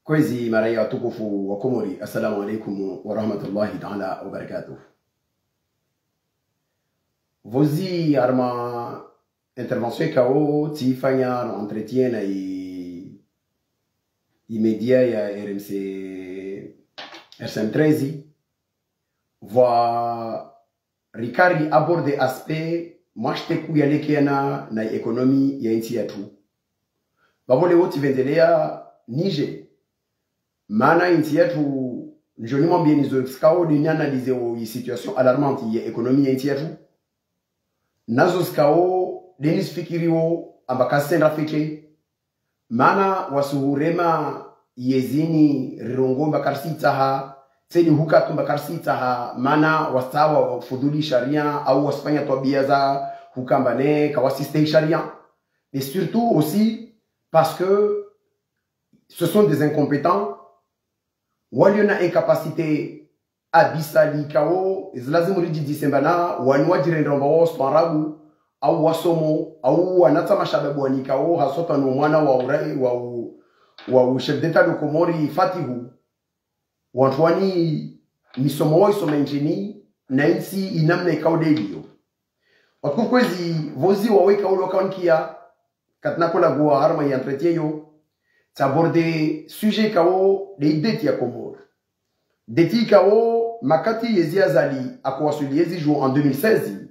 Kwezi maraya tukufu wa Komori, assalamu alaikum wa rahmatullahi ta'ala wa barakatuh. Vozi arma intervention kao tifanya no entretien na media ya RMC RSM13 va Ricari aborder aspect mashte kuyalekeana na ekonomi ya nchi yetu. Babole wote vendelea Niger. Mana nchi yetu njoni mwambie nizo skao ni analyse o situation alarmante ya ekonomi ya nchi yetu. Nazo skao denis fikirio ambakase rafike. Mana wasuhurema yezini rirongomba karsitaha tseni hukatumba karsitaha mana wasawa fuduli sharia au wasifanya tabia za hukambane kawasiste sharia. Et surtout aussi parce que ce sont des incompétents. Waliona incapacité abisali kao izlazimu riji disembana wanwajirenda mbao swarabu au wasomo au wanatama shababu wanikao hasota no mwana wa urai wa chef d'état de Komori Fatihu wantwani misomo wao somenjini na insi inamna ikaudelio watukwezi vozi waweka ulo kaunkia katnakola gua harma ya entretien yo taborde sujet kao de deti ya Komori. Deti kao makati yezi azali akwasuli yezi jour en 2016.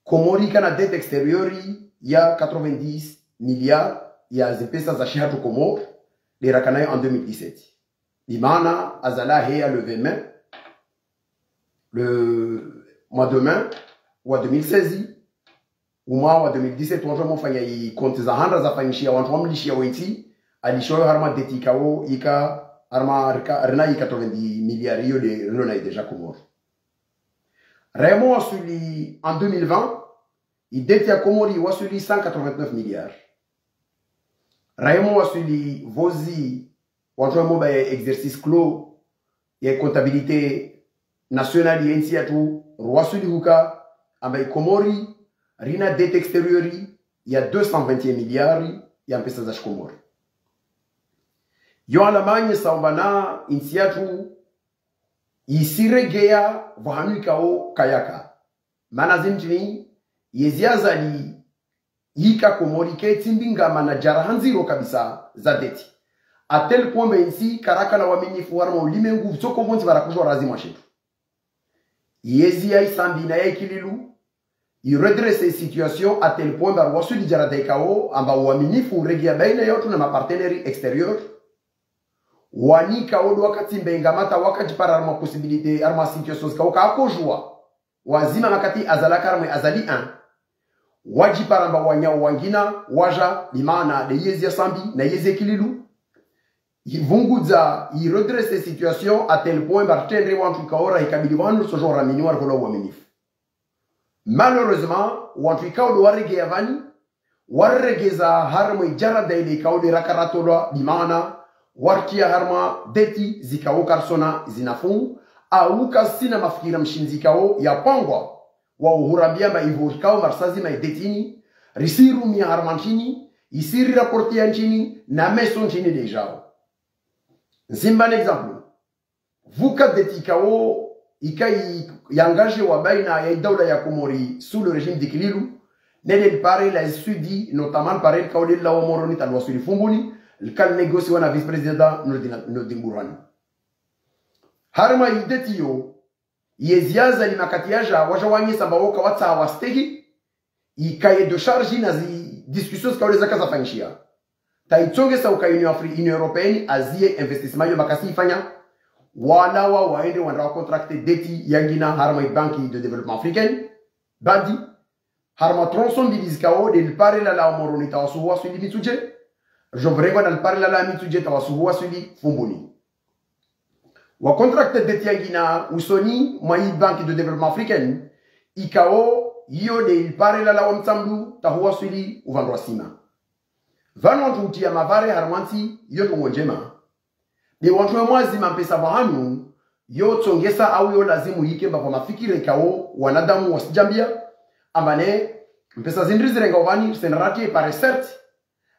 Komori kana dette extérieure ya 90 milliards ya zipesa za shihatu Komori de rakanayo en 2017. Imana azala hea le 20 mai le mois de mai ou 2016 ou mois 2017 wanjamo fanya yi konti za handa za fanyishia wanjamo lishia wenti alishoyo harma deti kao ika harma rena ika 90 milliards yo de rena deja Komori. Raymond wasuli en 2020 il deti ya Komori wasuli 189 milliards. Raymond wasuli vozi wanjamo ba exercice clos ya comptabilité nationale yensi yatu wasuli huka ambaye Komori rina dette extérieure ya 221 milliards ya pesa za Komori. Yo Alemanya saubana insiatu isiregea vahanuikao kayaka. Mana zimjini yeziazali yika Komori ke timbinga mana jarahanziro kabisa za deti. A tel point bensi karaka na waminifu warma ulimengu soko monti barakujwa razima shetu. Yezi ya isambi na ya ikililu il redresse situation à tel point bar wasu di jarada kao amba waminifu regia baina yotu na maparteneri exterior wani kao wakati mbengamata wakati para arma possibilité arma situations kao kako joa wazima makati azala karme azali 1 waji paramba wanya wangina waja limana de yezi sambi na yezi kililu ivunguza il redresse situation à tel point bar tendre wantu kaora ikabili wanu so jora minwar ko waminifu. Malheureusement, wantuikao do warege yavani, warregeza harma ijarada ile ikao de rakaratolwa limana, warkia harma deti zikao karsona zinafungu, au kasina mafikira mshinzikao ya pangwa, wa uhurambia maivurikao marsazi maidetini, risiru miya harma nchini, isiri raporti ya nchini, na meso nchini dejao. Nsimba n'exemple. Vuka deti ikao ikai yangaje wa baina ya daula ya Komori sous le régime d'Ikililu nele pare la sudi notamment pare kauli la Omoroni talwasuli fumbuni kal negoci wana vice président Nodimburani harma idetio yeziaza limakatiaja wajawanyi sambawoka watsa wastegi ikaye de charge na zi discussions kauli zaka za fanyishia taitonge sa ukayuni Union Européenne azie investissement yo makasi ifanya wala waende wana contracté deti yangina harma banki de développement africain bandi harma tronson bilizikao de pare la Omoroni tawasuwa suli mituje jovrego na pare la mituje tawasuwa suli fumbuni wa contracté deti yangina usoni mai banki de développement africain ikao yo de pare la omtamdu tahuwa suli uvandwa sima vano tutia mavare harmanti yoto ngonjema de watu wa mwazima mpesa wahanu yo tsongesa au yo lazimu yike mba kwa mafikire kao wanadamu wasijambia ambane mpesa zindrizi renga wani senarati pare certes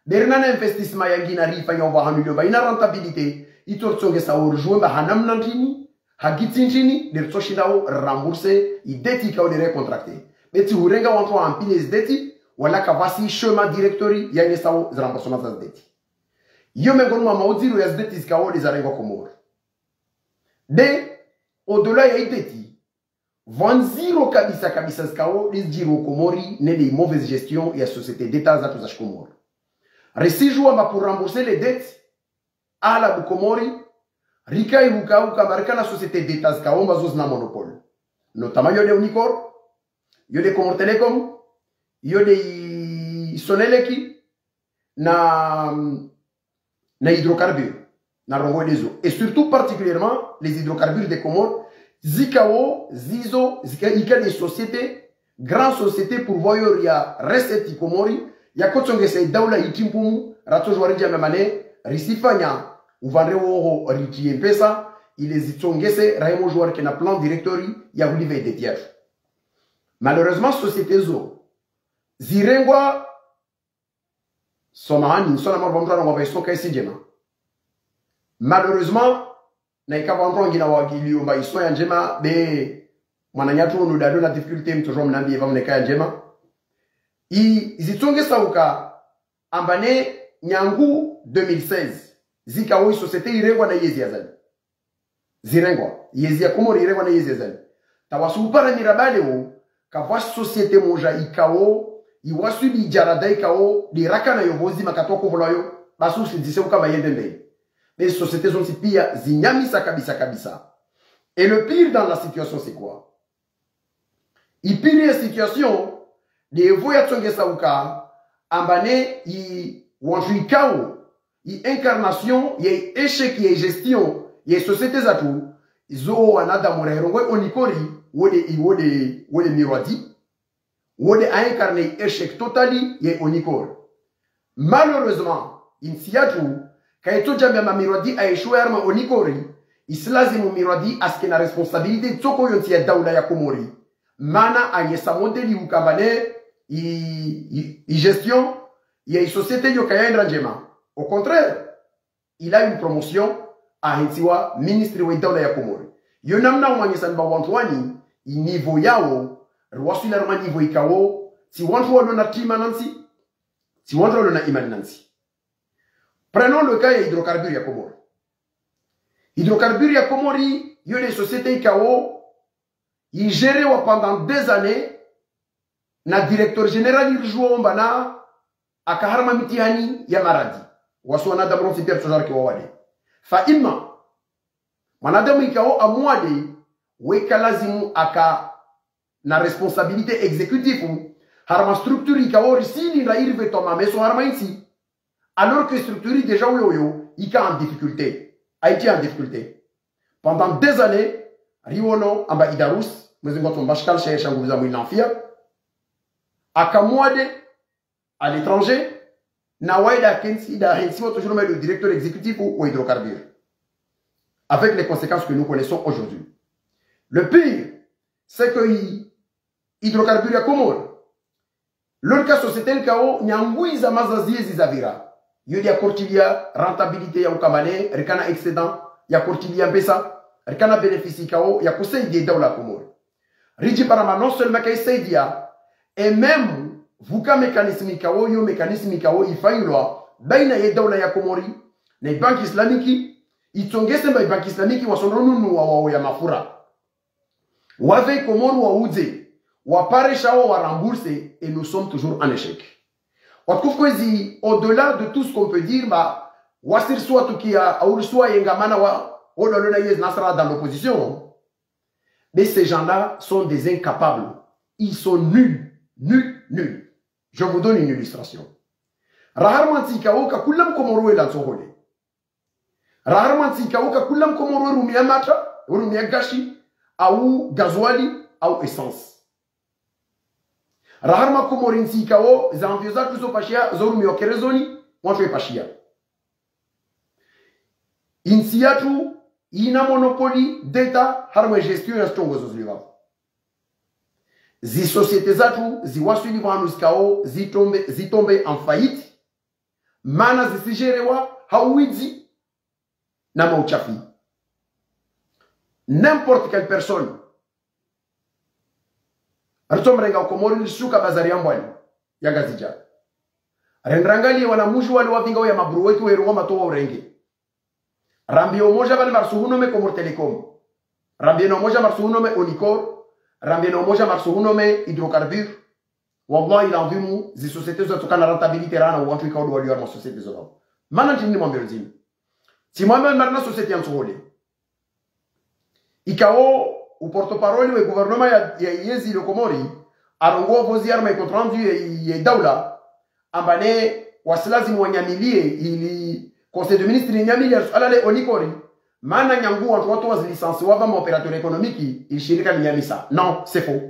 Bernana investissement yangina rifanya wa hamilio ba ina rentabilité itortsonge sa urjwe ba hanam nantini hagitintini de tsoshindao rembourser i deti ka de recontracter beti hurenga wanto ampile deti wala kavasi chemin directory yani sao remboursement za deti yo mengono mama odiru ya deti zikawo les arengo komor de au-delà ya deti van zero kabisa kabisa zikawo les jiro komori ne de mauvaise gestion ya société d'état za tuzash komor resijua pour rembourser les dettes à la Bukomori, Rika et Bukaou, Kamarika, la société d'État, Zkaomba, Zozna monopole. Notamment, il y a des Unicor, il y a des Comor Telecom, il y a des Soneleki, na hydrocarbures, na renvoie des eaux. Et surtout, particulièrement, les hydrocarbures des Comores, Zikao, Zizo, Zika, il y a des sociétés, grandes sociétés pour voir, il y a recette Komori, il y a kotsonge se daula itimpumu rato jwari jamia mane risifanya uvandre wo riti mpesa ile zitongese raimo jwari kena plan directory ya ulive de tiers. Malheureusement société zo zirengwa somani sona marbamtra ngo ba isoka isijema. Malheureusement na ikavandro ngina wagili umba iso ya njema be mwananyatu ndo dalo na difficulté mtojo mnambi eva mneka njema. Izitonge sauka ambane nyangu 2016 zikawo société irengwa na yezi yazali zirengwa yezi ya Komori irengwa na yezi yazali tawasu para mirabale wo kavwa société moja ikawo iwasu bi jarada ikawo diraka na yovozi makatoko volayo basu sidise ukama yende mbele mais sociétés sont pia zinyamisa kabisa kabisa. Et le pire dans la situation c'est quoi? Il pire la situation de voya tsonge sauka ambane i wanjuikao i incarnation ye échec ye gestion ye société zatu zo wanada morerongwe onikori wode mirwadi wode a incarné échec totally ye onikor. Malheureusement insiatu kaito jamia ma mirwadi a échoué arma onikori islazimu mirwadi askena responsabilité tsoko yonti ya daula ya Komori mana ayesa modeli ukambane i gestion, il y a une société qui a au contraire, il a une promotion à Hentiwa, ministre de la Komori. Il y a un niveau yao, rwasularma niveau ikawo, si wantu walona tima nansi, si wantu walona iman nansi. Prenons le cas de hydrocarbures ya Komori. Hydrocarbures ya Komori, il y a des sociétés ikawo, ils gèrent pendant des années. Na directeur général irjuo mbana akaharma mitihani ya maradi wasu wanadamu ronsi tujarki wawade fa imma wanadamu ikao amwade weka lazimu aka na responsabilité exécutive harma structure ikao risini na irve toma meso harma insi alors que structure déjà yo ika en difficulté Haïti en difficulté pendant des années riwono amba idarus mwezingoto mbashkal chez changuza mwinafia akamwade à l'étranger na waida kensi da hensiwa toujours le directeur exécutif ou hydrocarbures avec les conséquences que nous connaissons aujourd'hui. Le pire c'est que hydrocarbures ya Komori le cas société le kao nyanguiza mazazie zizavira yodi ya kortilia rentabilité ya ukamane rikana excédent ya kortilia pesa rikana bénéfice kao ya kusaidia daula Komori riji parama non seulement kaisaidia et même, vous ka mécanisme ikawo yo mécanisme ikawo ifailwa baina ya daula ya Komori na banki islamiki itongese mba banki islamiki wasononu wa ya mafura wave Komori wa uze wa paresha wa rembourse et nous sommes toujours en échec. Au-delà de tout ce qu'on peut dire bah wasir soit tukia au soit yengamana wa odolona yez nasra dans l'opposition mais ces gens-là sont des incapables, ils sont nuls. Nul. Je vous donne une illustration. Raharmanti kaoka kulam Komoro elan sohole. Raharmanti kaoka kulam Komoro rumia matra, rumia gashi, au gasoili, au essence. Raharma Komorinti kao zanvioza kuzo pashia zorumio kerezoni, mwanchwe pashia. Insiatu ina monopoli d'État harma gestion ya stongo zozliwa. Zi sociétés zatu ziwasuli vanuskao zitombe en faillite mana zisijerewa hauizi na mauchafi. N'importe quelle personne Ritomrenga ukomori lishuka bazari ya mbwani ya gazija. Rendrangali wanamushi wale wavinga ya maburu wetu weru wama towa urenge. Rambi omoja bali marsuhuno me Comor Telecom. Rambi no moja marsuhuno me Onicor. Rambi no moja marsuhuno me Hydrocarbures. Wallahi la envimu zi sociétés za tukana rentabilité rana wantu ikaudu waliwa ma sociétés zo. Mana ntini mwambio zini. Si mwambio marna société ya nsuhole. Ikao o porte-parole we gouvernement ya yezi le Komori arongo vozi arma contre rendu ya daula ambane wasilazimu wanyamilie ili conseil de ministre nyamilie alale Onicori mana nyangu watu wa license wa kama opérateur économique ilishirika linyamisa. Non, c'est faux.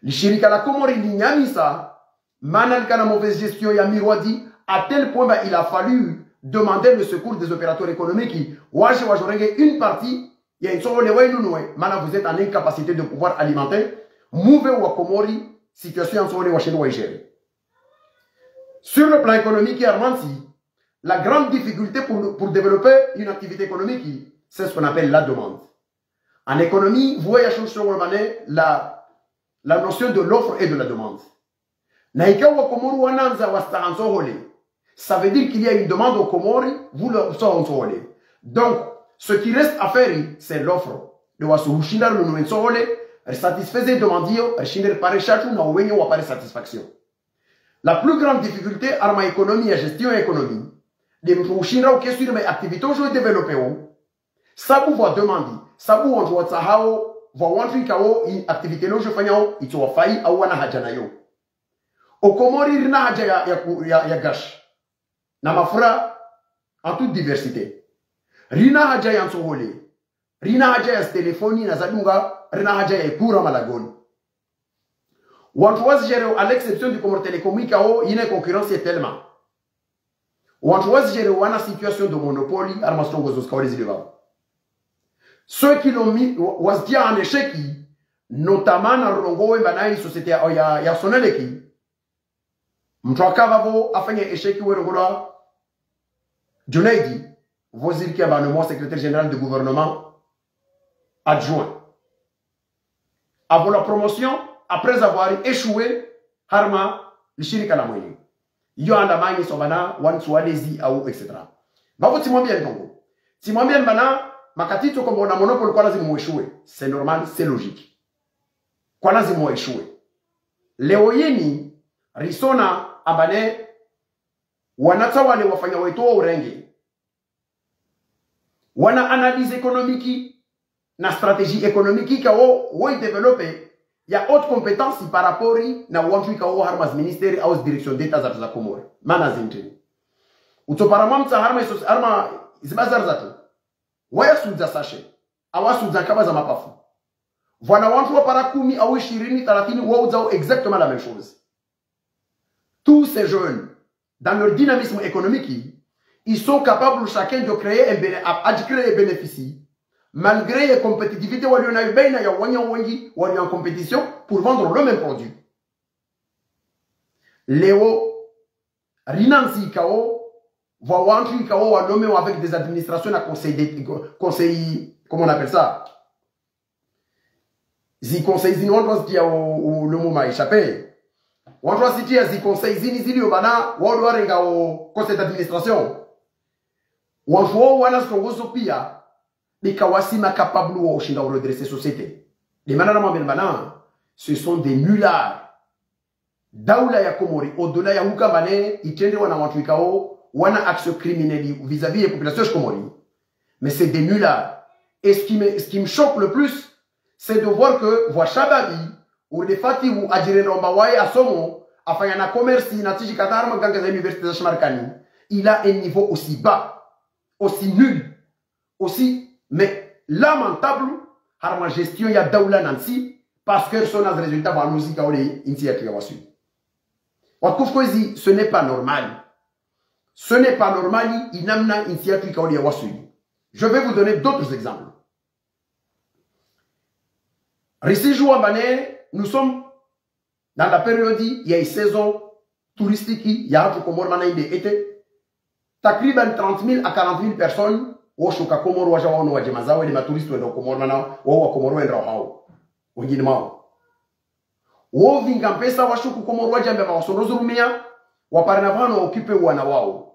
Lishirika la Komori linyamisa mana likana mauvaise gestion ya Mirwadi à tel point il a fallu demander le secours des opérateurs économiques. Waje wajorenge une partie. Il y a une sorte de maintenant vous êtes en incapacité de pouvoir alimenter. Mouvez ou à Komori, situation en sorte de gérer. Sur le plan économique, la grande difficulté pour développer une activité économique, c'est ce qu'on appelle la demande. En économie, vous voyez la notion de l'offre et de la demande. Ça veut dire qu'il y a une demande au Komori, vous le savez. Donc, ce qui reste à faire, c'est l'offre. De wasuhushindar le nouensole, satisfaisait demandio, shinder pare chatu na wenyo wa pare satisfaction. La plus grande difficulté arma économie et gestion économie, de mfushindar au question mais activité au jeu développé o, sabu va demander, sabu on doit sahao, va wantri kao in activité lo jeu fanyao, ito wa fai au wana haja na yo. O Komori rina haja ya gash. Na mafura en toute diversité. Rina haja ya nsohole. Rina haja ya telefoni na zadunga. Rina haja ya kura malagoni. Wantu wazi jere à l'exception du Comor Telecom kao yine concurrence tellement. Wantu wazi jere wana situation de monopole armastongo zoskawali zileva. Ceux qui l'ont mis wazi en échec notamment na rongo mbana une société ya soneleki. Mtu akavavo afanye échec werongola Junaidi Vozir qui a nommé secrétaire général du gouvernement adjoint. Avant la promotion, après avoir échoué, Harma, le shirika la moyenne. Yo en Allemagne, Sobana, Wan Suadezi, Aou, etc. Bavo Timon bien Congo. Timon bien Bana, Makatito comme on a monopole, quoi lazim échoué. C'est normal, c'est logique. Quoi lazim échoué. Leoyeni, Risona, Abane, Wanatawa le wafanya weto urenge. Wana analyse économique na stratégie économique kao woi développer ya haute compétence par rapport na wantu kao harmas ministère aus direction d'état za Komori mana zintini utoparama mta harma isos harma zibazar zato waya suza sashe awasuza kama za mapafu wana wantu wa para 10 au 20 30 wao zao exactement la même chose. Tous ces jeunes dans leur dynamisme économique ils sont capables chacun de créer un bénéfice malgré la compétitivité où il y a eu bien en compétition pour vendre le même produit. Léo Rinansi Kao va wantri Kao a nommé avec des administrations à conseil comment on appelle ça? Zi conseil zini on doit se dire le mot m'a échappé. On doit se dire zi conseil zini zili obana on doit renga au conseil d'administration. Wanfuo wana stongozo pia nikawasima capable wa ushinda redresser société. Les manana mambelbana ce sont des nullards. Daula ya Komori au-delà ya Ukambane itende wana watu kao wana action criminelle vis-à-vis des populations Komori. Mais c'est des nullards. Et ce qui me choque le plus c'est de voir que Washababi ou les Fati ou Adjire Rombawaye à Somo afin na commerce na tiji katarma ganga za université de Shmarkani. Il a un niveau aussi bas, aussi nul, aussi, mais lamentable, à ma gestion, il y a Daoula Nancy, parce que son résultat va nous dire ce n'est pas normal. Ce n'est pas normal, il n'a pas initiative. Je vais vous donner d'autres exemples. Nous sommes dans la période, il y a une saison touristique, il y a un peu comme on a été. takriban 30 000 à 40 000 personnes washuka Komoro waja wao waje mazao ni maturisti wenda Komoro na wao wa Komoro wenda hao wengine mao wao vinga pesa washuku Komoro waje mbeba wasondozo rumia waparanavano occupé wana wao.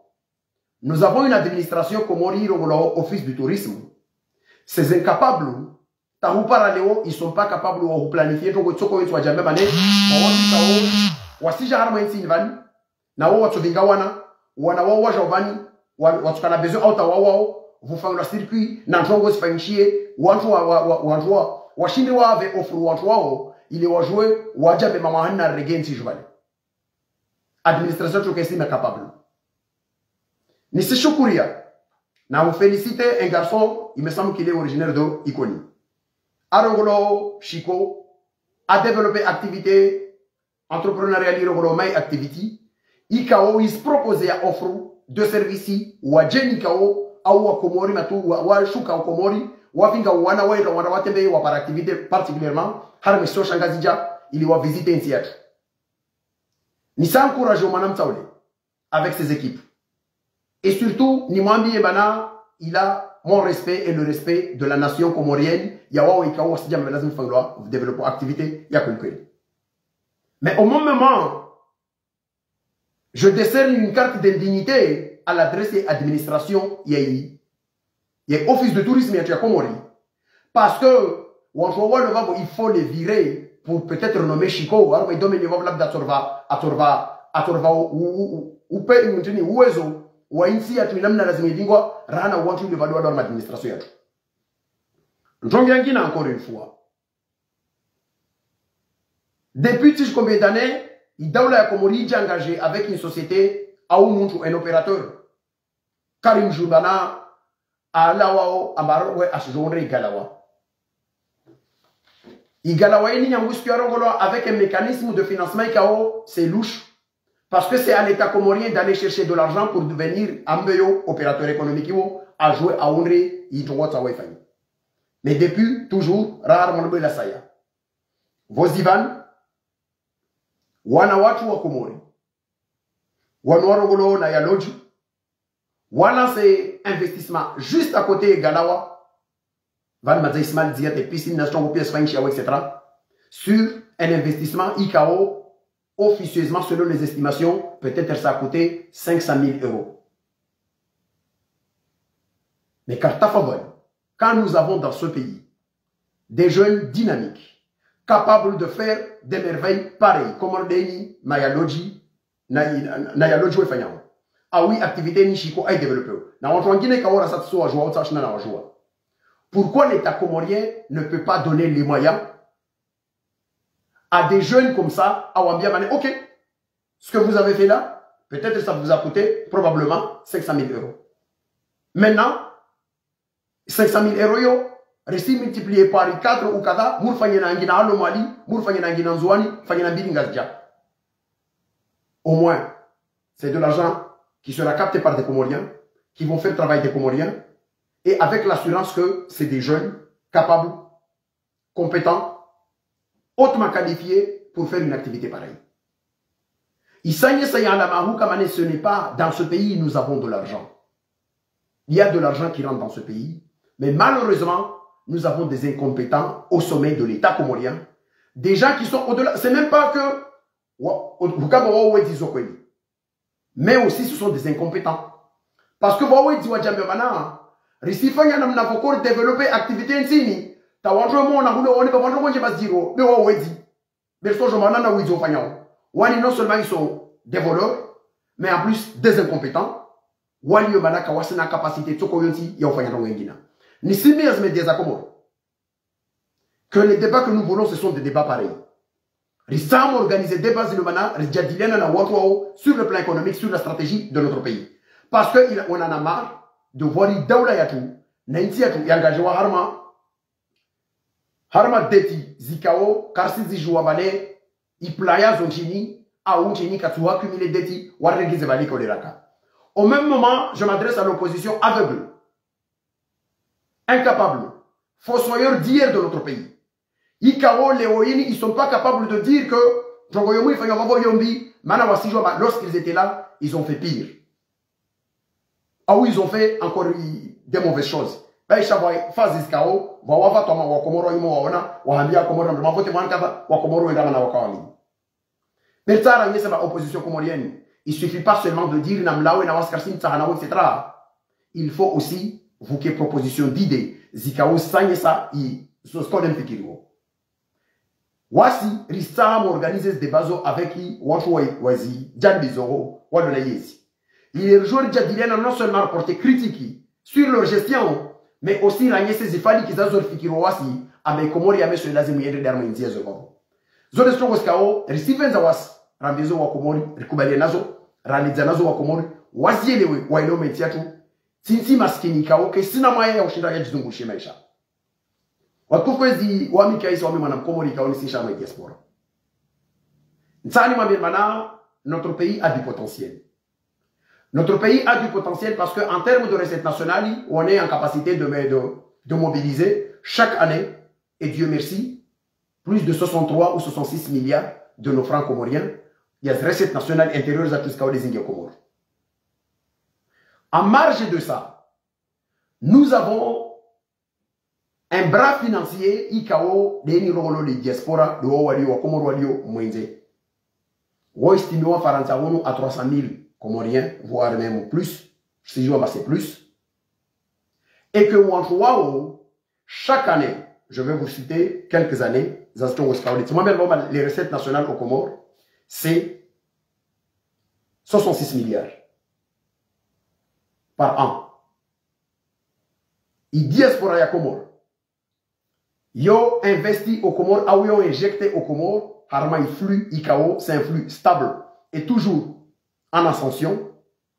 Nous avons une administration comorienne au office du tourisme. Ces incapables tahupara ils sont pas capables de planifier donc tsoko yetu wajambe mane wasija harma insi invani na wao watovinga wana wao wajovani watu kana besoin auta wao vous faites le circuit na ntongo sifanyishie watu washinde wave ofuru watu wao ili wajue wajambe mama na regensi jubali administration tukesi na capable ni sishukuria na vous féliciter un garçon il me semble qu'il est originaire de Ikoni Arongolo Chico a développé activité entrepreneuriale Irongolo Mai Activity. Ikao is proposé à offre de services wa jeni kao au wa komori matu wa shuka wa komori wa finga wana watembe wa par activité particulièrement harme so shangazija ili wa visiter un théâtre. Ni sa encourager manam taole avec ses équipes. Et surtout ni mwambi bana il a mon respect et le respect de la nation comorienne. Yawa Ikao Wasidia Melazim Fangloa, développons activité, Yakunkwe. Mais au même moment, je décerne une carte d'indignité à l'adresse de l'administration Yayi. Il y a office de tourisme à Komori. Parce que, il faut les virer pour peut-être nommer Chico, alors il domine le voble d'Atorva, ou paye une tenue, ou ezo, ou ainsi à Tuinam Nazimidingwa, Rana ou Antu de Valois dans l'administration. Njongangina encore une fois. Depuis combien d'années, Idaoula Komori est engagé avec une société, Aoumuntu, un opérateur. Karim Joubana, Alawao, Amarowe, Asjonre, Igalawa. Igalawa est avec un mécanisme de financement Ikao, c'est louche. Parce que c'est à l'État comorien d'aller chercher de l'argent pour devenir Ambeyo, opérateur économique, à jouer à Onre, Idroit, Awefani. Mais depuis, toujours, rarement la saya. Vos Ivan, wana watu wa Komori, wanwarogolo na yaloju, wana c'est investissement juste à côté Galawa, van mazaismal diate piscine nation pièces financières etc. Sur un investissement IKO, officieusement selon les estimations, peut-être ça a coûté 500 000 €. Mais Kartafabon, quand nous avons dans ce pays des jeunes dynamiques, capables de faire des merveilles pareilles, comme Ordeni, Mayaloji, Nayaloji et Fanyao. Ah oui, activité Nishiko a développé. Pourquoi l'État comorien ne peut pas donner les moyens à des jeunes comme ça, à Wambia Mané? Ok, ce que vous avez fait là, peut-être ça vous a coûté probablement 500 000 €. Maintenant, 500 000 €, récit multiplié par 4 ou 4, mour fanyena angina alo Mali, mour fanyena angina nzouani, fanyena biringazja. Au moins, c'est de l'argent qui sera capté par des Comoriens, qui vont faire le travail des Comoriens, et avec l'assurance que c'est des jeunes capables, compétents, hautement qualifiés pour faire une activité pareille. Ce n'est pas dans ce pays nous avons de l'argent. Il y a de l'argent qui rentre dans ce pays. Mais malheureusement, nous avons des incompétents au sommet de l'État comorien. Des gens qui sont au-delà. C'est même pas que... Mais aussi, ce sont des incompétents. Parce que développer activité insini. Non seulement ils sont des voleurs, mais en plus des incompétents. Que les débats que nous voulons, ce sont des débats pareils. Nous avons organisé des débats sur le plan économique, sur la stratégie de notre pays. Parce qu'on en a marre de voir les Daoulayatou, Naintiatou, Yangajewa Harma, Harma Deti, Zikao, Karsi Zijouabane, Iplaya Zonchini, Aounchini, Katsuwa, Kumile Deti, Warregizevali Koleraka. Au même moment, je m'adresse à l'opposition aveugle, incapable, fossoyeur d'hier de notre pays. Ikao, Léoïni, ils ne sont pas capables de dire que lorsqu'ils étaient là, ils ont fait pire. Ah oui, ils ont fait encore des mauvaises choses. Ben, ils savent, phase iskao, wa va toma wa komoro imo wa ona, wa hambia komoro ma vote man kata, wa komoro enda na wa kawali. Mais ça, c'est la opposition comorienne. Il ne suffit pas seulement de dire namlawe na waskarsin tsahanawo, etc. Il faut aussi vous que proposition d'idées. Zikao sanyesa i soskodem fikiro. Wasi ristama organise des bazo avec qui watu wazi jambizoro wadona yezi. Les joueurs jadiliens non seulement rapporté critiques sur leur gestion, mais aussi ragné ces ifali qui zazor fikiro wasi ame komori ame so lazima yende darma india zo. Zone strongos kao receivens was rambezo wa komori rikubalia nazo raniza nazo wa komori wazielewe wailo metiatu sinsi maskini kao ke sina maya ya ushinda ya jizungushie maisha. Watukwezi wami kaisi wami manamkomori kao nisi shama diaspora. Nsani mabirmana, notre pays a du potentiel. Notre pays a du potentiel parce qu'en termes de recettes nationales, on est en capacité de mobiliser chaque année, et Dieu merci, plus de 63 ou 66 milliards de nos francs comoriens. Il y a des recettes nationales intérieures à tout ce des Indiens comores. En marge de ça, nous avons un bras financier IKO de Nirolo de diaspora de Owalio, Komorwalio, Mwenze. Ou estimons à 300 000 Comoriens, voire même plus, si je vois c'est plus. Et que chaque année, je vais vous citer quelques années, les recettes nationales aux Comores, c'est 66 milliards par an. Et diaspora ya Comores. Yo investi au Comores, ah oui, yo injecté au Comores, harma il flux IKO, c'est un flux stable et toujours en ascension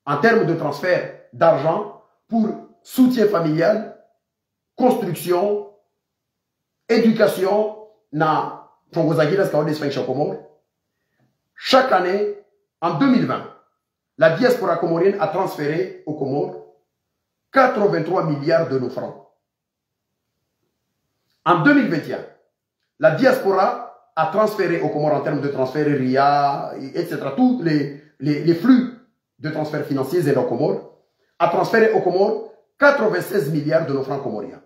en termes de transfert d'argent pour soutien familial, construction, éducation, na chaque année, en 2020, la diaspora comorienne a transféré aux Comores 83 milliards de nos francs. En 2021, la diaspora a transféré aux Comores en termes de transfert RIA, etc., tous les flux de transfert financiers et aux Comores, a transféré aux Comores 96 milliards de nos francs comoriens.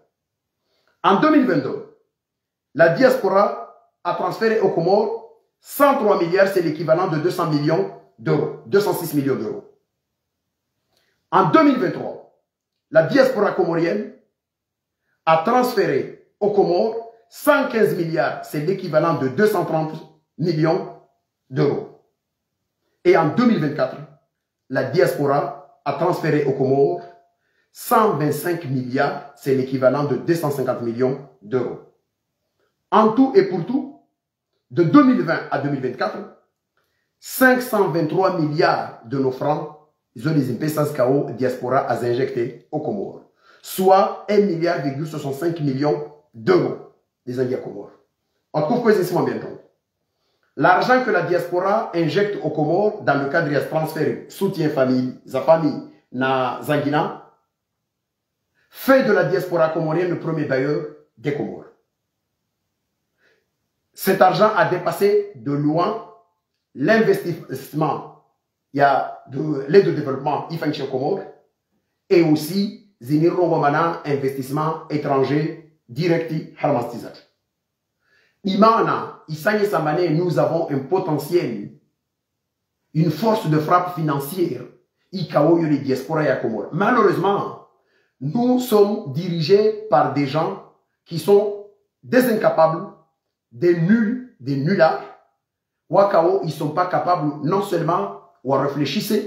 En 2022, la diaspora a transféré aux Comores 103 milliards, c'est l'équivalent de 200 millions d'euros, 206 millions d'euros. En 2023, la diaspora comorienne a transféré aux Comores 115 milliards, c'est l'équivalent de 230 millions d'euros. Et en 2024, la diaspora a transféré aux Comores 125 milliards, c'est l'équivalent de 250 millions d'euros. En tout et pour tout, de 2020 à 2024, 523 milliards de nos francs, ils ont des impératifs KO diaspora à injecter aux Comores, soit 1,65 milliard d'euros des Indiens Comores. On trouve que c'est bien donc. L'argent que la diaspora injecte aux Comores dans le cadre de transfert soutien famille, na Zangina, fait de la diaspora comorienne le premier bailleur des Comores. Cet argent a dépassé de loin l'investissement, il y a de l'aide au développement IFANCHE Comores et aussi Zinirongomana investissement étranger direct Harmastizat. Imana, Isanye Samane, nous avons un potentiel, une force de frappe financière, Ikao Yoli Diaspora ya Comores. Malheureusement, nous sommes dirigés par des gens qui sont des incapables, des nuls, des nullards. Wakao, ils ne sont pas capables non seulement de réfléchir,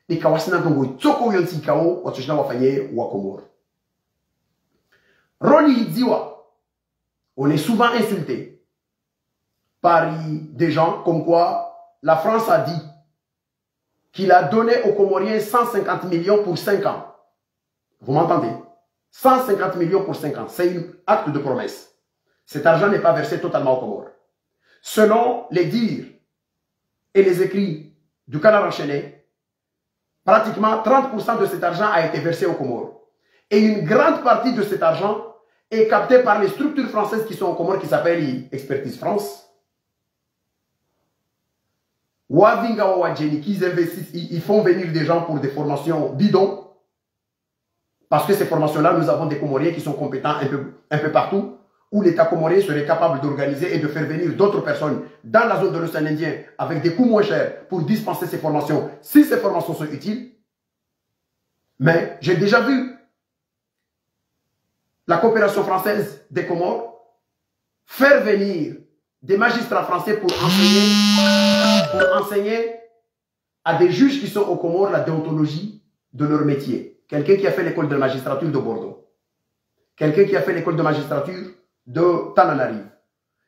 mais Kawasina Tongo, Tsoko Yonsi Kao, Watoshna Wafaye, Wakomor. Roni Hidziwa, on est souvent insulté par des gens comme quoi la France a dit qu'il a donné aux Comoriens 150 millions pour 5 ans. Vous m'entendez? 150 millions pour 5 ans. C'est un acte de promesse. Cet argent n'est pas versé totalement aux Comores. Selon les dires et les écrits du canard enchaîné, pratiquement 30% de cet argent a été versé aux Comores. Et une grande partie de cet argent est captée par les structures françaises qui sont aux Comores, qui s'appellent Expertise France. Wavinga Wawadjeni, qui investissent, ils font venir des gens pour des formations bidons, Parce que ces formations-là, nous avons des Comoriens qui sont compétents un peu partout, où l'État comorien serait capable d'organiser et de faire venir d'autres personnes dans la zone de l'océan Indien avec des coûts moins chers pour dispenser ces formations, si ces formations sont utiles. Mais j'ai déjà vu la coopération française des Comores faire venir des magistrats français pour enseigner à des juges qui sont aux Comores la déontologie de leur métier. Quelqu'un qui a fait l'école de magistrature de Bordeaux. Quelqu'un qui a fait l'école de magistrature de Tananarive.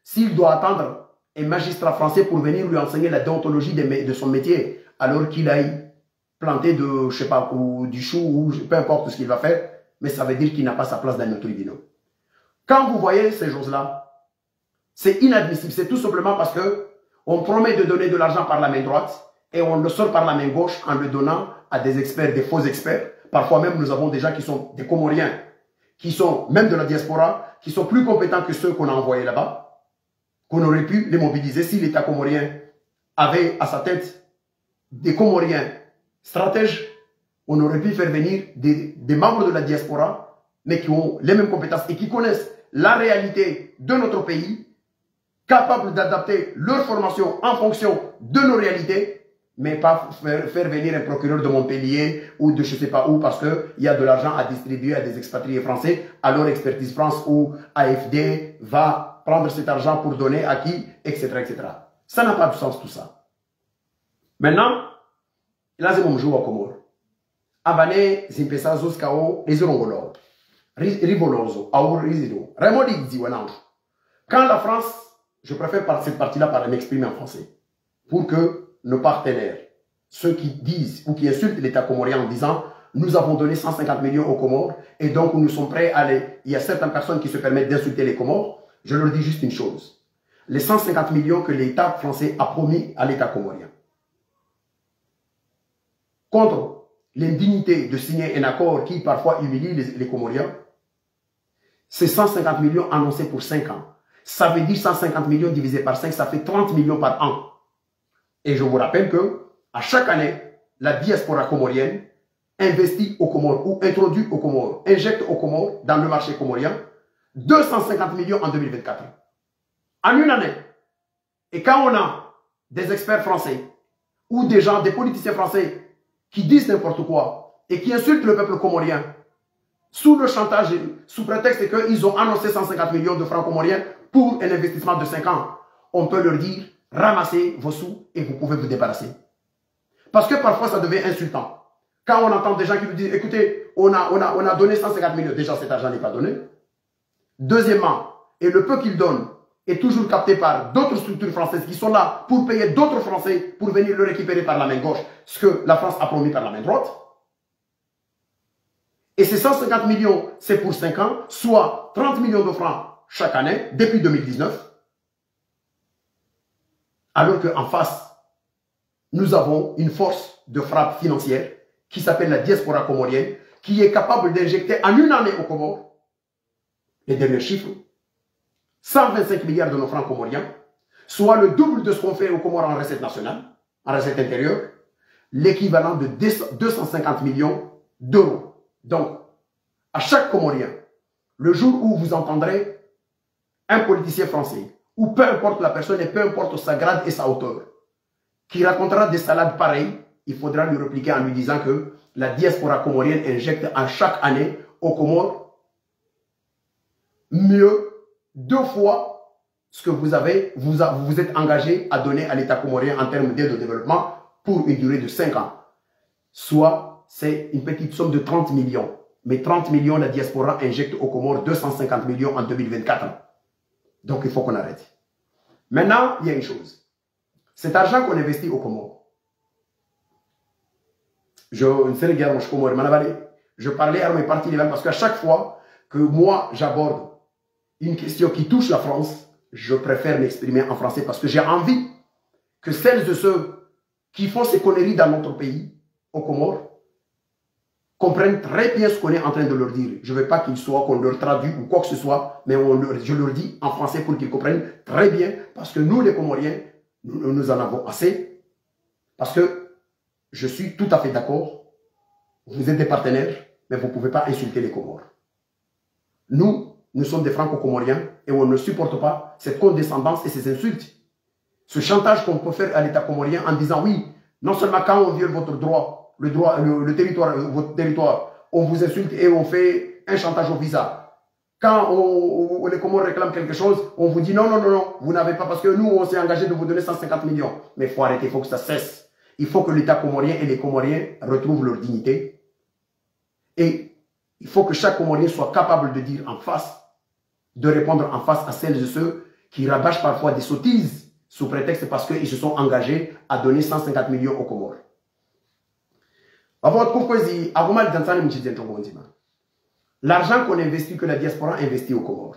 S'il doit attendre un magistrat français pour venir lui enseigner la déontologie de son métier, alors qu'il aille planter de, je sais pas, ou du chou, ou peu importe ce qu'il va faire, mais ça veut dire qu'il n'a pas sa place dans nos tribunaux. Quand vous voyez ces choses-là, c'est inadmissible. C'est tout simplement parce que on promet de donner de l'argent par la main droite et on le sort par la main gauche en le donnant à des experts, des faux experts. Parfois même, nous avons des gens qui sont des Comoriens, qui sont même de la diaspora, qui sont plus compétents que ceux qu'on a envoyés là-bas, qu'on aurait pu les mobiliser si l'État comorien avait à sa tête des Comoriens stratèges. On aurait pu faire venir des membres de la diaspora, mais qui ont les mêmes compétences et qui connaissent la réalité de notre pays, capables d'adapter leur formation en fonction de nos réalités, mais pas faire venir un procureur de Montpellier ou de je ne sais pas où parce qu'il y a de l'argent à distribuer à des expatriés français, alors Expertise France ou AFD va prendre cet argent pour donner à qui, etc. etc. Ça n'a pas de sens tout ça. Maintenant, là c'est mon jour au Comore. Abane, zimpesa zoskao, rezirongolo, ribolozo, aur rizido. Remodi diwanange. Quand la France, je préfère par cette partie-là par m'exprimer en français, pour que nos partenaires, ceux qui disent ou qui insultent l'État comorien en disant nous avons donné 150 millions aux Comores et donc nous sommes prêts à aller. Il y a certaines personnes qui se permettent d'insulter les Comores. Je leur dis juste une chose. Les 150 millions que l'État français a promis à l'État comorien contre l'indignité de signer un accord qui parfois humilie les Comoriens, c'est 150 millions annoncés pour 5 ans. Ça veut dire 150 millions divisé par 5, ça fait 30 millions par an. Et je vous rappelle que à chaque année, la diaspora comorienne investit aux Comores ou introduit aux Comores, injecte aux Comores dans le marché comorien 250 millions en 2024. En une année. Et quand on a des experts français ou des gens, des politiciens français qui disent n'importe quoi et qui insultent le peuple comorien sous le chantage, sous prétexte qu'ils ont annoncé 150 millions de francs comoriens pour un investissement de 5 ans, on peut leur dire ramassez vos sous et vous pouvez vous débarrasser. Parce que parfois ça devient insultant. Quand on entend des gens qui nous disent écoutez, on a donné 150 millions, déjà cet argent n'est pas donné. Deuxièmement, et le peu qu'ils donnent est toujours capté par d'autres structures françaises qui sont là pour payer d'autres Français pour venir le récupérer par la main gauche, ce que la France a promis par la main droite. Et ces 150 millions, c'est pour 5 ans, soit 30 millions de francs chaque année, depuis 2019. Alors qu'en face, nous avons une force de frappe financière qui s'appelle la diaspora comorienne, qui est capable d'injecter en une année aux Comores, les derniers chiffres, 125 milliards de nos francs comoriens, soit le double de ce qu'on fait aux Comores en recette nationale, en recette intérieure, l'équivalent de 250 millions d'euros. Donc, à chaque Comorien, le jour où vous entendrez un politicien français, ou peu importe la personne et peu importe sa grade et sa hauteur, qui racontera des salades pareilles, il faudra lui répliquer en lui disant que la diaspora comorienne injecte à chaque année aux Comores mieux 2 fois ce que vous êtes engagé à donner à l'État comorien en termes d'aide au développement pour une durée de 5 ans. Soit c'est une petite somme de 30 millions. Mais 30 millions, la diaspora injecte aux Comores 250 millions en 2024. Donc il faut qu'on arrête. Maintenant, il y a une chose. Cet argent qu'on investit aux Comores, je parlais à mes partis parce qu'à chaque fois que moi j'aborde une question qui touche la France, je préfère m'exprimer en français parce que j'ai envie que celles et ceux qui font ces conneries dans notre pays, aux Comores, comprennent très bien ce qu'on est en train de leur dire. Je ne veux pas qu'ils soient, qu'on leur traduit ou quoi que ce soit, mais je leur dis en français pour qu'ils comprennent très bien, parce que nous, les Comoriens, nous en avons assez, parce que je suis tout à fait d'accord, vous êtes des partenaires, mais vous ne pouvez pas insulter les Comores. Nous sommes des Franco-Comoriens et on ne supporte pas cette condescendance et ces insultes. Ce chantage qu'on peut faire à l'État comorien en disant oui, non seulement quand on viole votre droit, le territoire, votre territoire, on vous insulte et on fait un chantage au visa. Quand les Comores réclament quelque chose, on vous dit non, non, non, non, vous n'avez pas, parce que nous, on s'est engagé de vous donner 150 millions. Mais il faut arrêter, il faut que ça cesse. Il faut que l'État comorien et les Comoriens retrouvent leur dignité. Et il faut que chaque Comorien soit capable de dire en face, de répondre en face à celles et ceux qui rabâchent parfois des sottises sous prétexte parce qu'ils se sont engagés à donner 150 millions aux Comores. L'argent qu'on investit, que la diaspora investit aux Comores.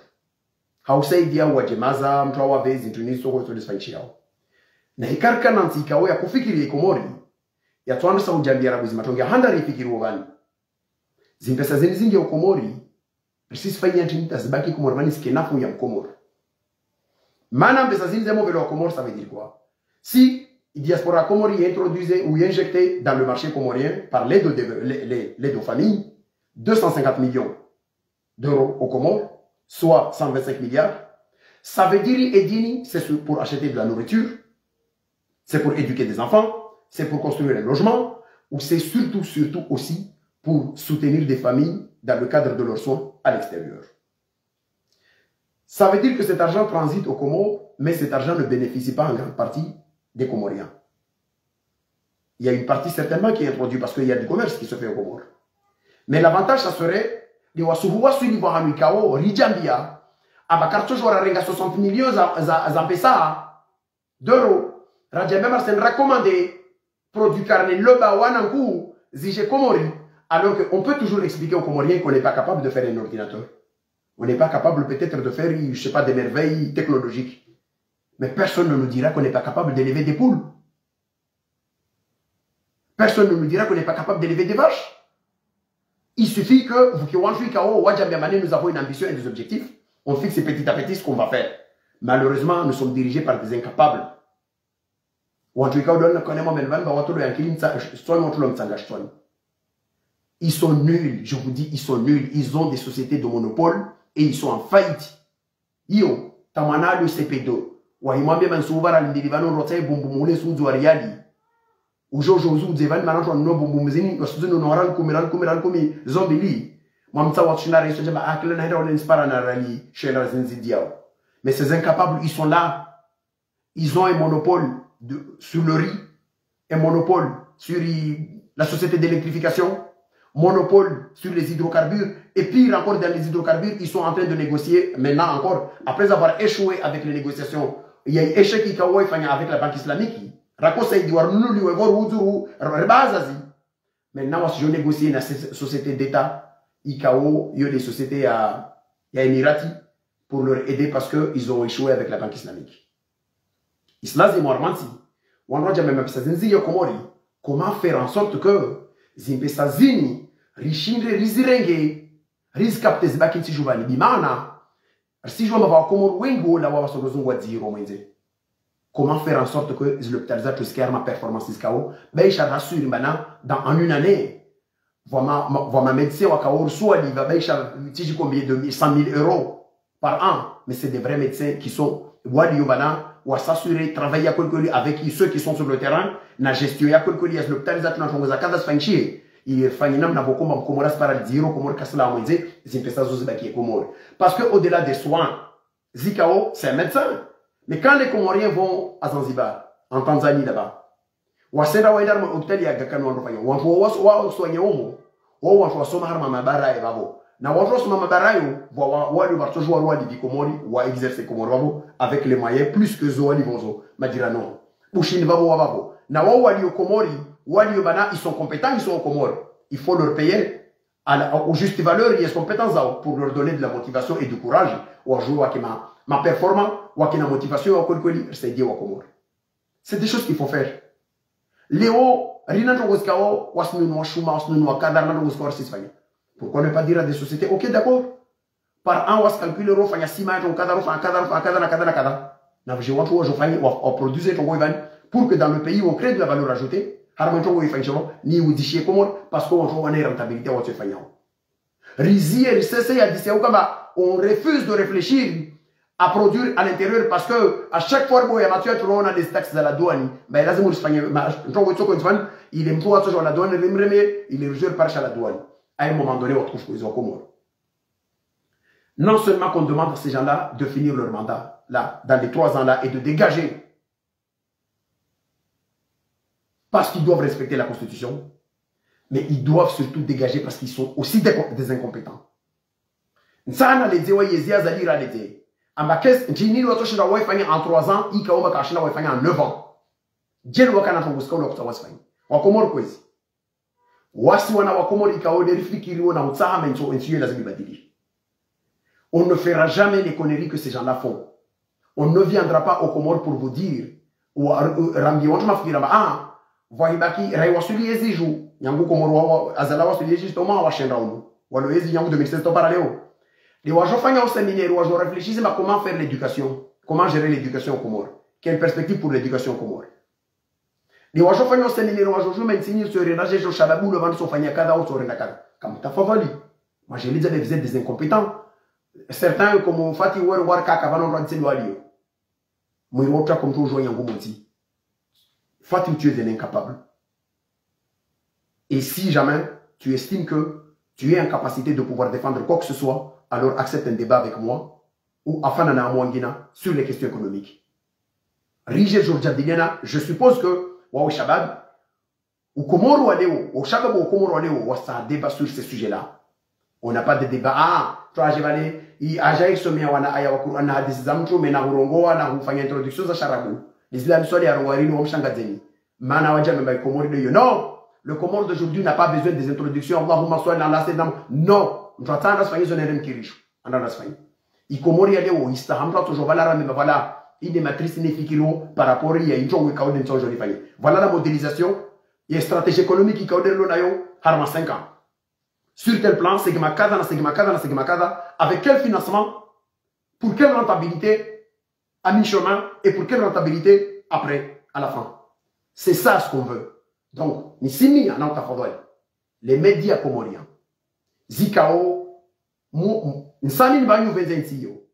Na hikarka nanti ikawe ya kufikiri Komori ya tuanda Saudi Arabia zimatongia handari fikiri wabani zimpesa zingi ya Komori precis fanya ntinita zibaki Komori skenafu ya Komori mana mpesa zingi za mobile wa Komori ça veut dire quoi si diaspora Komori est introduisée ou injectée dans le marché comorien par l'aide aux familles 250 millions d'euros aux Comores soit 125 milliards ça veut dire Edini c'est pour acheter de la nourriture. C'est pour éduquer des enfants, c'est pour construire un logement, ou c'est surtout aussi pour soutenir des familles dans le cadre de leurs soins à l'extérieur. Ça veut dire que cet argent transite aux Comores, mais cet argent ne bénéficie pas en grande partie des Comoriens. Il y a une partie certainement qui est introduite parce qu'il y a du commerce qui se fait aux Comores. Mais l'avantage, ça serait de wasuhuwa suli wa hanuikao, rijambia, abakarto jora renga 60 millions d'euros. Rajamema s'est recommandé produit carnet loba wananku zige Komori alors qu'on peut toujours expliquer aux Comoriens qu'on n'est pas capable de faire un ordinateur. On n'est pas capable peut-être de faire, je sais pas, des merveilles technologiques. Mais personne ne nous dira qu'on n'est pas capable d'élever des poules. Personne ne nous dira qu'on n'est pas capable d'élever des vaches. Il suffit que vous qui nous avons une ambition et des objectifs, on fixe petit à petit ce qu'on va faire. Malheureusement, nous sommes dirigés par des incapables. Ils sont nuls, je vous dis, ils sont nuls. Ils ont des sociétés de monopole et ils sont en faillite. Yo, tamana le CP2. Wahimwambia mansuva alindilivano rotae bumbumule suzu ariali. Ujojozu zevan mananto no bumbumzini wasuzu no ran kumi zombili. Mamta watchina reso jaba akela na hera on inspire na rali shela zinzidiao. Mais ces incapables, ils sont là. Ils ont un monopole sur le riz, un monopole sur la société d'électrification, monopole sur les hydrocarbures, et pire encore dans les hydrocarbures, ils sont en train de négocier, maintenant encore, après avoir échoué avec les négociations, il y a eu échec avec la Banque islamique. Maintenant, si je négocie une société d'État, ICAO, il y a des sociétés à Émirati, pour leur aider parce qu'ils ont échoué avec la Banque islamique. Islas et Mormansi, comment faire en sorte que Zimpesazini, Richindre, Rizirenge, Rizkapte Zbakin Sijuvani, Bimana, Sijuma va Komor Wengo, la Wawa Sorozungwa Ziro Menze. Comment faire en sorte que l'hôpital ma performance Iskao, Beisha rassure Mbana, en une année, ma médecin Wakaor soit il va Beisha, Tiji combien de 100 000 euros par an, mais c'est des vrais médecins qui sont Wadi Yobana, ou à s'assurer, travailler avec ceux qui sont sur le terrain, na gestion ya kulkuli ya l'hôpital za tunachongoza kaza sfanchie il faninam na bokoma mkomoras para zero komor kasla mwenze zimpesa zozi baki komor parce que au-delà des soins Zikao c'est un médecin mais quand les Comoriens vont à Zanzibar en Tanzanie là-bas wasenda waenda mu hôpital ya Gakano wanafanya wao soigner homo wao wasoma harma mabara babo na watu wasoma mabara yo wali bartojwa wali di Komori wa exercer Komori babo avec les moyens plus que zoali bonzo madira non Bushini babo wababo na wao wali Komori wali bana ils sont compétents ils sont au Comores il faut leur payer au juste valeur et compétences pour leur donner de la motivation et du courage ou jouer ma performance ou la motivation au Kolkoli c'est dit au Comores c'est des choses qu'il faut faire Léo Rina Togoskao wasnu no shuma wasnu no kadar na Togoskao sisfanya pourquoi ne pas dire à des sociétés ok d'accord par an was calculer ro fanya sima ton kadar na je want to fanya ou produire ton goivan pour que dans le pays on crée de la valeur ajoutée harman ton goivan ni ou dichier Comores parce qu'on joue une rentabilité au fanya Rizi et Rissese a dit on refuse de réfléchir à produire à l'intérieur parce que à chaque fois où on a des taxes à la douane, ben là il est toujours à la douane, il est rejeté par la douane. À un moment donné, on trouve qu'ils ont Comores. Non seulement qu'on demande à ces gens-là de finir leur mandat, là, dans les 3 ans-là, et de dégager, parce qu'ils doivent respecter la Constitution, mais ils doivent surtout dégager parce qu'ils sont aussi des incompétents. Ça, les en 3 ans, il en 9 ans. On ne fera jamais les conneries que ces gens-là font. On ne viendra pas aux Comores pour vous dire, ou Rambi, on m'a fait ah, voyez baki, Raiwasuli Eziju, Yango Komoro, Azalawa Suli Eziju, Thomas, Washenraoum, ou alors Ezi Yango 2016, Paraleo. Les Wajo Fanya au séminaire, Wajo réfléchissent à comment faire l'éducation, comment gérer l'éducation aux Comores, quelle perspective pour l'éducation aux Comores. Les Wajo Fanya au séminaire, Wajo Jou maintenir ce rénage, Jo Chababou, le vent Sofania Kada ou Sorenakada. Comme ta favori. Moi, je les dis, vous êtes des incompétents. Certains, comme Fatih War Kaka, van on dit Walio. Moi, je comme toujours Yango Monti. Fatih, tu es un incapable. Et si jamais tu estimes que tu es en capacité de pouvoir défendre quoi que ce soit, alors accepte un débat avec moi ou afin d'en avoir sur les questions économiques. Rige Georgia Diliana, je suppose que Waouh Shabab ou Komoro Aleo, ou Shabab ou Komoro Aleo, ça débat sur ces sujets-là. On n'a pas de débat. Ah, toi, j'ai valé, il a déjà exomé à Ayawaku, on a des amchos, mais na Hurongo, on a fait une introduction à Charabu. L'islam soit les Arouari, nous, on Shangadzeni. Manawaja, mais Komoro de non, le Comore d'aujourd'hui n'a pas besoin des introductions. Allahumma soit dans la sédam. Non, on doit attendre à ce qu'il y ait un kirish. Il Komori Aleo, il s'ahamra toujours voilà, mais voilà, il est matrice néfikilo par rapport à une chose qui est joli. Voilà la modélisation. Il y a une stratégie économique qui est harma 5 ans. Sur quel plan, Segma Kada, avec quel financement, pour quelle rentabilité à mi-chemin et pour quelle rentabilité après, à la fin. C'est ça ce qu'on veut. Donc, Nisimi, les médias comoriens, Zikao, Nsamin Banyu Vezensiyo,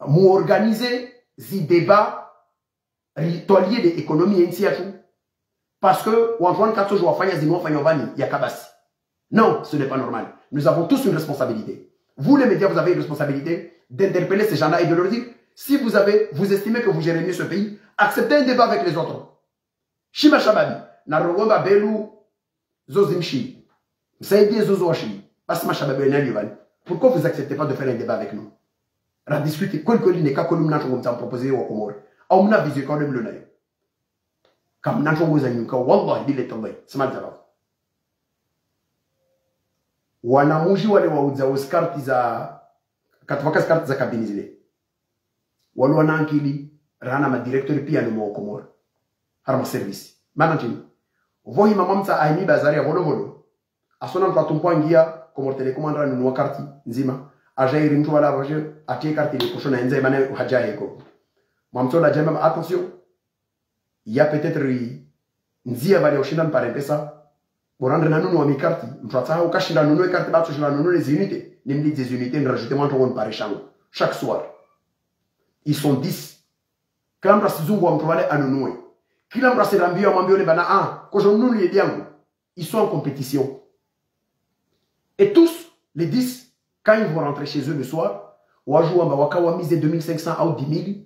mou organiser des débats ritualiers de l'économie initiative. Parce que, Wanjuan Katsojo a fait il y a Kabasi. Non, ce n'est pas normal. Nous avons tous une responsabilité. Vous, les médias, vous avez une responsabilité d'interpeller ces gens-là et de leur dire, si vous estimez que vous gérez mieux ce pays, acceptez un débat avec les autres. Shima Shababi, Narogomba Belou, Zozimshi, Saïdi Zozoashi, Asma Shababi Nalivan. Pourquoi vous n'acceptez pas de faire un débat avec nous? On a discuté, quel que n'est qu'à Kolumna, on t'a proposé au Comore. On a visité quand même le naïf. Comme nous avons dit, Wallah, il est tombé. C'est mal de wanamuji wale wauza oskarti za katwaka skarti za kabini zile wale wanankili rana ma directeur pia no Komoro harma service managing vohi mamamta aini bazari ya volo asona mtatumpo ngia Komoro Telecom ndra no karti nzima ajairi mtu wala roje atie karti de koshona enze bana hajaye ko mamtola jema attention il y a peut-être nzia vale oshindan par pesa borandre nanu wa mikarti mtata ukashinda nunu karti batso shinda nunu les unités nimli des unités rajoutement ton par échange chaque soir ils sont 10 kila mtu asizungu wa mtu wale anunue kila mtu asirambia mwambie le bana ah ko jonu li yangu ils sont en compétition et tous les 10 quand ils vont rentrer chez eux le soir wajua mba wakawa mise 2500 ou 10000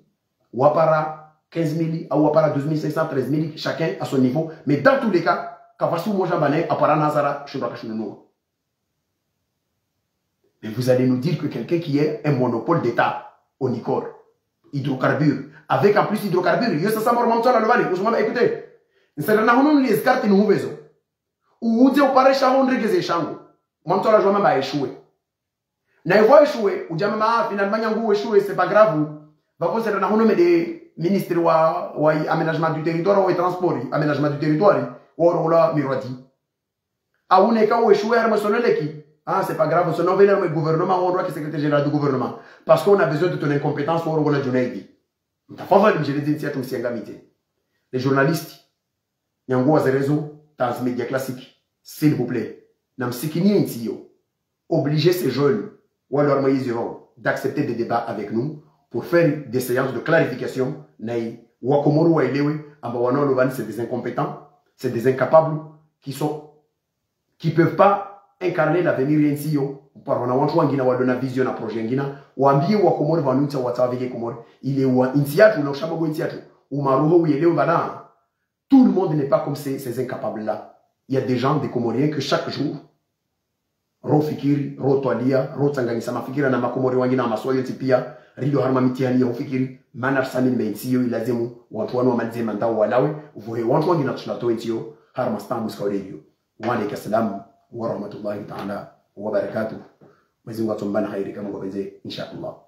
wapara 15 000 ou à 12 500, 13 000, chacun à son niveau. Mais dans tous les cas, mais vous allez nous dire que quelqu'un qui est un monopole d'État au Nicor, hydrocarbures, avec en plus hydrocarbures, écoutez, les cartes nous ouvrent. Ou vous dites, vous échoué. Ou finalement, échoué, c'est pas grave. Ministre wa aménagement du territoire ou transport aménagement du territoire ou la miradi a une ka ou échouer à qui ah c'est pas grave ce non venir le gouvernement on doit que secrétaire général du gouvernement parce qu'on a besoin de ton incompétence pour la journée ta faveur je les dis tout si engamité les journalistes yango az réseau dans les médias classiques s'il vous plaît na msikinie nchi yo obliger ces jeunes ou alors Moïse d'accepter des débats avec nous pour faire des séances de clarification na wakomoro waelewe amba wanaolobani c'est des incompétents, c'est des incapables qui peuvent pas incarner l'avenir yensi yo par wana watu wengine wadona vision na projet ngina waambie wakomoro vanuncha watavike komoro ile wa inti yatu na ushabago inti yatu umaruho uelewe bana. Tout le monde n'est pas comme ces incapables-là. Il y a des gens, des Comoriens, que chaque jour, ro fikiri, ro twalia, ro tanganyisa mafikira na makomori wangina wa maswali pia, rido harma mitihani ya ufikiri, manar sami mbensiyo ilazimu, watu wanu wa malize mandao walawe, uvuhe watu wangina tunato entiyo, harma stamu skauredio. Walika salamu, wa rahmatullahi ta'ala, wa barakatuh. Mwezi wa tumbana khairi kama kwa benze, insha Allah.